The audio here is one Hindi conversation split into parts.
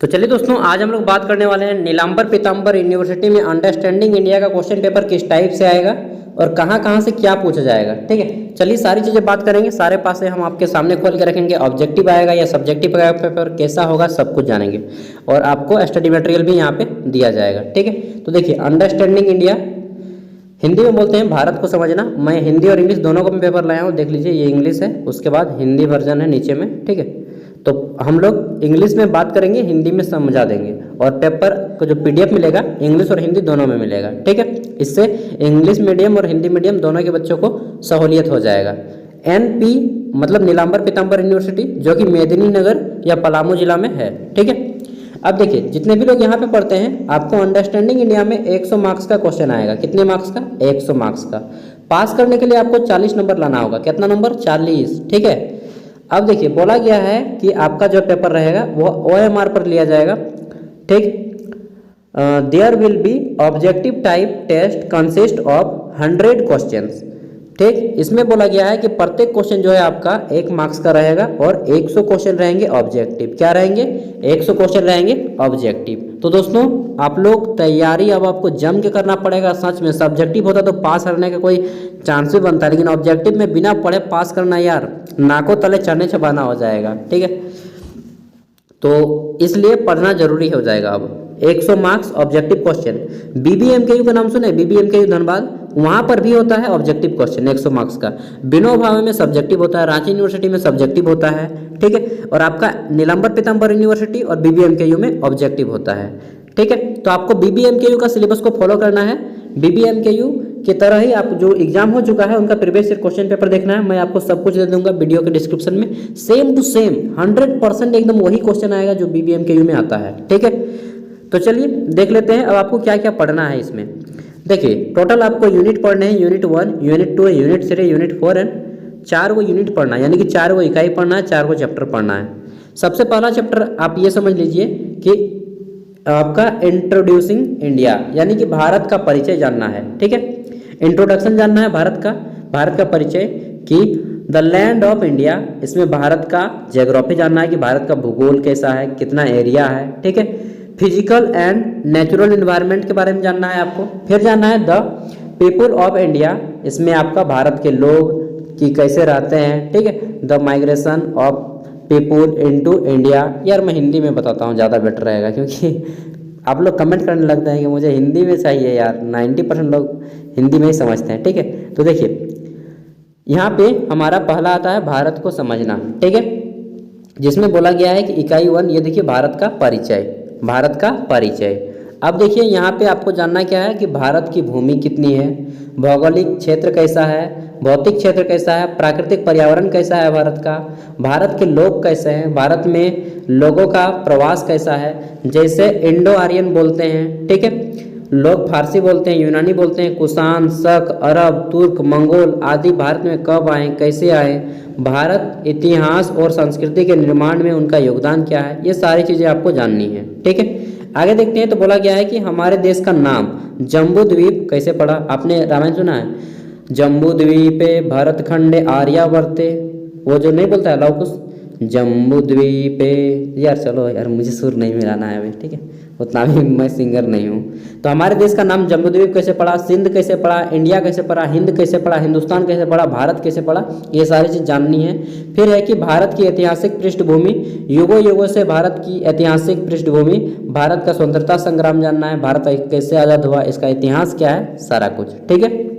तो चलिए दोस्तों, आज हम लोग बात करने वाले हैं नीलांबर पीतांबर यूनिवर्सिटी में अंडरस्टैंडिंग इंडिया का क्वेश्चन पेपर किस टाइप से आएगा और कहाँ से क्या पूछा जाएगा। ठीक है, चलिए सारी चीज़ें बात करेंगे। सारे पासे हम आपके सामने खोल के रखेंगे। ऑब्जेक्टिव आएगा या सब्जेक्टिव आएगा, पेपर कैसा होगा सब कुछ जानेंगे और आपको स्टडी मटेरियल भी यहाँ पे दिया जाएगा। ठीक है, तो देखिए अंडरस्टैंडिंग इंडिया हिंदी में बोलते हैं भारत को समझना। मैं हिंदी और इंग्लिश दोनों का पेपर लाया हूँ, देख लीजिए ये इंग्लिश है, उसके बाद हिंदी वर्जन है नीचे में। ठीक है, तो हम लोग इंग्लिश में बात करेंगे, हिंदी में समझा देंगे और पेपर को जो पीडीएफ मिलेगा इंग्लिश और हिंदी दोनों में मिलेगा। ठीक है, इससे इंग्लिश मीडियम और हिंदी मीडियम दोनों के बच्चों को सहूलियत हो जाएगा। एनपी मतलब नीलांबर पीतांबर यूनिवर्सिटी, जो कि मेदिनीनगर या पलामू जिला में है। ठीक है, अब देखिए जितने भी लोग यहाँ पे पढ़ते हैं, आपको अंडरस्टैंडिंग इंडिया में 100 मार्क्स का क्वेश्चन आएगा। कितने मार्क्स का? 100 मार्क्स का। पास करने के लिए आपको 40 नंबर लाना होगा। कितना नंबर? 40। ठीक है, अब देखिए बोला गया है कि आपका जो पेपर रहेगा वो OMR पर लिया जाएगा। ठीक, there will be objective type test consist of 100 questions. ठीक, इसमें बोला गया है कि प्रत्येक क्वेश्चन जो है आपका 1 मार्क्स का रहेगा और 100 क्वेश्चन रहेंगे ऑब्जेक्टिव। क्या रहेंगे? 100 क्वेश्चन रहेंगे ऑब्जेक्टिव। तो दोस्तों आप लोग तैयारी अब आपको जम के करना पड़ेगा। सच में सब्जेक्टिव होता तो पास करने का कोई चांस भी बनता है, लेकिन ऑब्जेक्टिव में बिना पढ़े पास करना यार नाकों तले चने चबाना हो जाएगा। ठीक है, तो इसलिए पढ़ना जरूरी हो जाएगा। अब 100 मार्क्स ऑब्जेक्टिव क्वेश्चन। BBMKU का नाम सुने? BBMKU धनबाद, वहाँ पर भी होता है ऑब्जेक्टिव क्वेश्चन 100 मार्क्स का। विनोबा भावे में सब्जेक्टिव होता है, रांची यूनिवर्सिटी में सब्जेक्टिव होता है। ठीक है, और आपका नीलांबर पीतांबर यूनिवर्सिटी और BBMKU में ऑब्जेक्टिव होता है। ठीक है, तो आपको BBMKU का सिलेबस को फॉलो करना है। BBMKU की तरह ही आप जो एग्जाम हो चुका है उनका प्रीवियस ईयर क्वेश्चन पेपर देखना है। मैं आपको सब कुछ दे दूंगा वीडियो के डिस्क्रिप्शन में। सेम टू सेम 100% एकदम वही क्वेश्चन आएगा जो BBMKU में आता है। ठीक है, तो चलिए देख लेते हैं अब आपको क्या क्या पढ़ना है इसमें। देखिए टोटल आपको यूनिट पढ़ने हैं, unit 1, unit 2, unit 3, unit 4 and 4 unit पढ़ना है, यानी कि 4 इकाई पढ़ना है, 4 चैप्टर पढ़ना है। सबसे पहला चैप्टर आप ये समझ लीजिए कि आपका इंट्रोड्यूसिंग इंडिया, यानी कि भारत का परिचय जानना है। ठीक है, इंट्रोडक्शन जानना है भारत का परिचय कि द लैंड ऑफ इंडिया, इसमें भारत का ज्योग्राफी जानना है कि भारत का भूगोल कैसा है, कितना एरिया है। ठीक है, फिजिकल एंड नेचुरल इन्वायरमेंट के बारे में जानना है आपको। फिर जानना है द पीपुल ऑफ इंडिया, इसमें आपका भारत के लोग कि कैसे रहते हैं। ठीक है, the migration of people into India. यार मैं हिंदी में बताता हूँ, ज़्यादा बेटर रहेगा, क्योंकि आप लोग कमेंट करने लगते हैं कि मुझे हिंदी में चाहिए। यार 90% लोग हिंदी में ही समझते हैं। ठीक है, तो देखिए यहाँ पे हमारा पहला आता है भारत को समझना। ठीक है, जिसमें बोला गया है कि इकाई 1, ये देखिए भारत का परिचय। अब देखिए यहाँ पे आपको जानना क्या है कि भारत की भूमि कितनी है, भौगोलिक क्षेत्र कैसा है, भौतिक क्षेत्र कैसा है, प्राकृतिक पर्यावरण कैसा है भारत के लोग कैसे हैं, भारत में लोगों का प्रवास कैसा है। जैसे इंडो आर्यन बोलते हैं, ठीक है, लोग फारसी बोलते हैं, यूनानी बोलते हैं, कुषाण, शक, अरब, तुर्क, मंगोल आदि भारत में कब आए, कैसे आए, भारत इतिहास और संस्कृति के निर्माण में उनका योगदान क्या है, ये सारी चीज़ें आपको जाननी है। ठीक है, आगे देखते हैं। तो बोला गया है कि हमारे देश का नाम जम्बू द्वीप कैसे पड़ा? आपने रामायण सुना है? जम्बू द्वीपे भरतखंडे आर्यावर्ते, वो जो नहीं बोलता है लव कुश, जम्बू द्वीपे। यार चलो यार, मुझे सुर नहीं मिलाना है अभी। ठीक है, उतना भी मैं सिंगर नहीं हूँ। तो हमारे देश का नाम जम्बूद्वीप कैसे पड़ा, सिंध कैसे पड़ा, इंडिया कैसे पड़ा, हिंद कैसे पड़ा, हिंदुस्तान कैसे पड़ा, भारत कैसे पड़ा, ये सारी चीज़ जाननी है। फिर है कि भारत की ऐतिहासिक पृष्ठभूमि, युगों से भारत की ऐतिहासिक पृष्ठभूमि, भारत का स्वतंत्रता संग्राम जानना है, भारत कैसे आज़ाद हुआ, इसका इतिहास क्या है, सारा कुछ। ठीक है,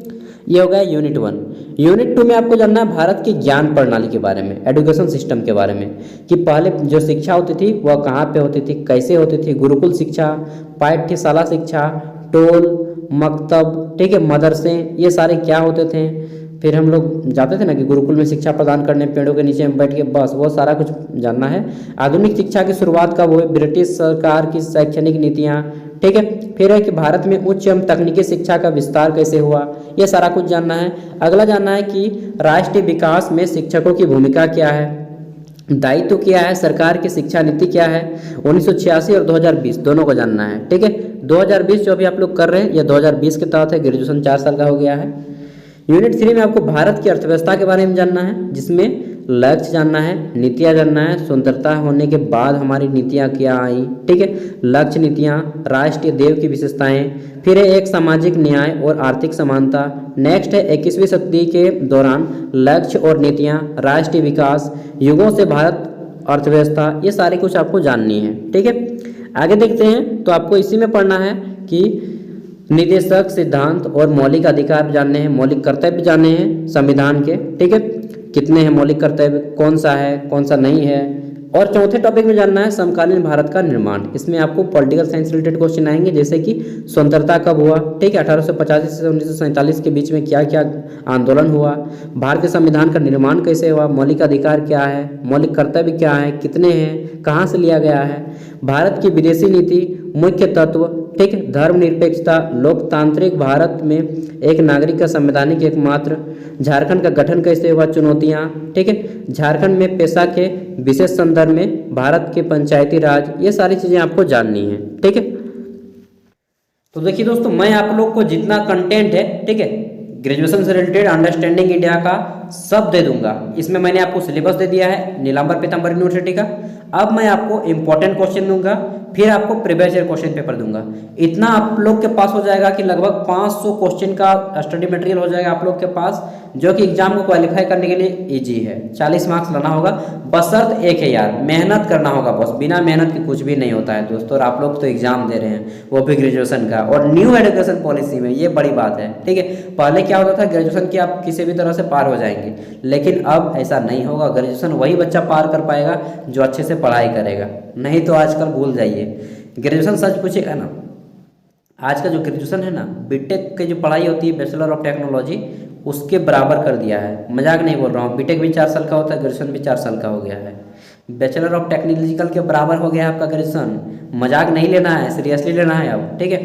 ये हो गया यूनिट 1। यूनिट 2 में आपको जानना है भारत की ज्ञान प्रणाली के बारे में, एजुकेशन सिस्टम के बारे में, कि पहले जो शिक्षा होती थी वह कहाँ पे होती थी, कैसे होती थी, गुरुकुल शिक्षा, पाठ्यशाला शिक्षा, टोल, मकतब, ठीक है, मदरसे, ये सारे क्या होते थे। फिर हम लोग जाते थे ना कि गुरुकुल में शिक्षा प्रदान करने, पेड़ों के नीचे में बैठ के, बस वो सारा कुछ जानना है। आधुनिक शिक्षा की शुरुआत कब हुई, ब्रिटिश सरकार की शैक्षणिक नीतियाँ। ठीक है, फिर है कि भारत में उच्च एवं तकनीकी शिक्षा का विस्तार कैसे हुआ, ये सारा कुछ जानना है। अगला जानना है कि राष्ट्रीय विकास में शिक्षकों की भूमिका क्या है, दायित्व क्या है, सरकार की शिक्षा नीति क्या है। 1986 और 2020 दोनों को जानना है। ठीक है, 2020 जो अभी आप लोग कर रहे हैं ये 2020 के तहत है, ग्रेजुएशन 4 साल का हो गया है। यूनिट 3 में आपको भारत की अर्थव्यवस्था के बारे में जानना है, जिसमें लक्ष्य जानना है, नीतियाँ जानना है, स्वतंत्रता होने के बाद हमारी नीतियाँ क्या आई, ठीक है, लक्ष्य नीतियाँ, राष्ट्रीय देव की विशेषताएं, फिर है एक सामाजिक न्याय और आर्थिक समानता, नेक्स्ट है 21वीं सदी के दौरान लक्ष्य और नीतियाँ, राष्ट्रीय विकास, युगों से भारत अर्थव्यवस्था, ये सारी कुछ आपको जाननी है, ठीक है। आगे देखते हैं तो आपको इसी में पढ़ना है कि निदेशक सिद्धांत और मौलिक अधिकार जानने हैं, मौलिक कर्तव्य जानने हैं संविधान के, ठीक है, कितने हैं मौलिक कर्तव्य, कौन सा है कौन सा नहीं है। और चौथे टॉपिक में जानना है समकालीन भारत का निर्माण। इसमें आपको पॉलिटिकल साइंस रिलेटेड क्वेश्चन आएंगे, जैसे कि स्वतंत्रता कब हुआ, ठीक है, 1885 से 1947 के बीच में क्या क्या आंदोलन हुआ, भारत के संविधान का निर्माण कैसे हुआ, मौलिक अधिकार क्या है, मौलिक कर्तव्य क्या है, कितने हैं, कहाँ से लिया गया है, भारत की विदेशी नीति, मुख्य तत्व, ठीक है, धर्मनिरपेक्षता, लोकतांत्रिक भारत में एक नागरिक का संवैधानिक एकमात्र, झारखंड का गठन कैसे हुआ, चुनौतियाँ, ठीक है, झारखंड में पेशा के विशेष संदर्भ में भारत के पंचायती राज, ये सारी चीज़ें आपको जाननी है, ठीक है। तो देखिए दोस्तों, मैं आप लोग को जितना कंटेंट है, ठीक है, ग्रेजुएशन से रिलेटेड अंडरस्टैंडिंग इंडिया का सब दे दूंगा। इसमें मैंने आपको सिलेबस दे दिया है नीलांबर पीतांबर यूनिवर्सिटी का। अब मैं आपको इंपॉर्टेंट क्वेश्चन दूंगा, फिर आपको प्रीवियस ईयर क्वेश्चन पेपर दूंगा। इतना आप लोग के पास हो जाएगा कि लगभग 500 क्वेश्चन का स्टडी मटेरियल हो जाएगा आप लोग के पास, जो कि एग्जाम को क्वालिफाई करने के लिए इजी है। 40 मार्क्स लाना होगा, बशर्त एक है यार, मेहनत करना होगा बस, बिना मेहनत के कुछ भी नहीं होता है दोस्तों। और आप लोग तो एग्जाम दे रहे हैं, वो भी ग्रेजुएशन का, और न्यू एजुकेशन पॉलिसी में, ये बड़ी बात है, ठीक है। पहले क्या होता था, ग्रेजुएशन की आप किसी भी तरह से पार हो जाएंगे, लेकिन अब ऐसा नहीं होगा। ग्रेजुएशन वही बच्चा पार कर पाएगा जो अच्छे से पढ़ाई करेगा, नहीं तो आजकल भूल जाइए। ग्रेजुएशन सच पूछेगा ना, आज का जो ग्रेजुएशन है ना, बीटेक की जो पढ़ाई होती है, बैचलर ऑफ टेक्नोलॉजी, उसके बराबर कर दिया है। मजाक नहीं बोल रहा हूँ, बीटेक भी 4 साल का होता है, ग्रेजुएशन भी 4 साल का हो गया है। बैचलर ऑफ टेक्नोलॉजिकल के बराबर हो गया है आपका ग्रेजुएशन। मजाक नहीं लेना है, सीरियसली लेना है अब, ठीक है।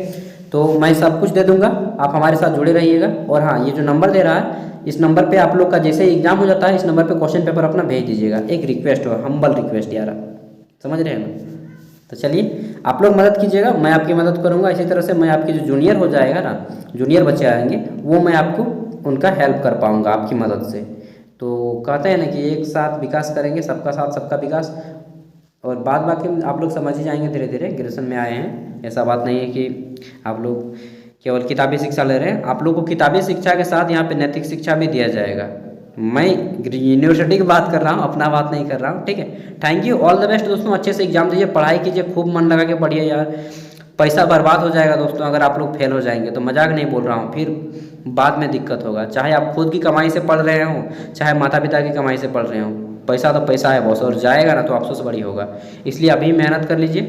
तो मैं सब कुछ दे दूंगा, आप हमारे साथ जुड़े रहिएगा। और हाँ, ये जो नंबर दे रहा है, इस नंबर पे आप लोग का जैसे ही एग्जाम हो जाता है, इस नंबर पे क्वेश्चन पेपर अपना भेज दीजिएगा। एक रिक्वेस्ट हो, हम्बल रिक्वेस्ट यार, समझ रहे हैं ना। तो चलिए, आप लोग मदद कीजिएगा, मैं आपकी मदद करूंगा। इसी तरह से मैं आपके जो जूनियर हो जाएगा ना, जूनियर बच्चे आएंगे, वो मैं आपको उनका हेल्प कर पाऊंगा आपकी मदद से। तो कहते हैं ना कि एक साथ विकास करेंगे, सबका साथ सबका विकास। और बाद बाकी आप लोग समझ ही जाएंगे धीरे धीरे। ग्रेजुएशन में आए हैं, ऐसा बात नहीं है कि आप लोग केवल किताबी शिक्षा ले रहे हैं। आप लोग को किताबी शिक्षा के साथ यहाँ पे नैतिक शिक्षा भी दिया जाएगा। मैं यूनिवर्सिटी की बात कर रहा हूँ, अपना बात नहीं कर रहा हूँ, ठीक है। Thank you, all the best दोस्तों। अच्छे से एग्जाम दीजिए, पढ़ाई कीजिए, खूब मन लगा के पढ़िए यार। पैसा बर्बाद हो जाएगा दोस्तों अगर आप लोग फेल हो जाएंगे, तो मजाक नहीं बोल रहा हूँ, फिर बाद में दिक्कत होगा। चाहे आप खुद की कमाई से पढ़ रहे हो, चाहे माता पिता की कमाई से पढ़ रहे हो, पैसा तो पैसा है बॉस, और जाएगा ना तो अफसोस बड़ी होगा। इसलिए अभी मेहनत कर लीजिए,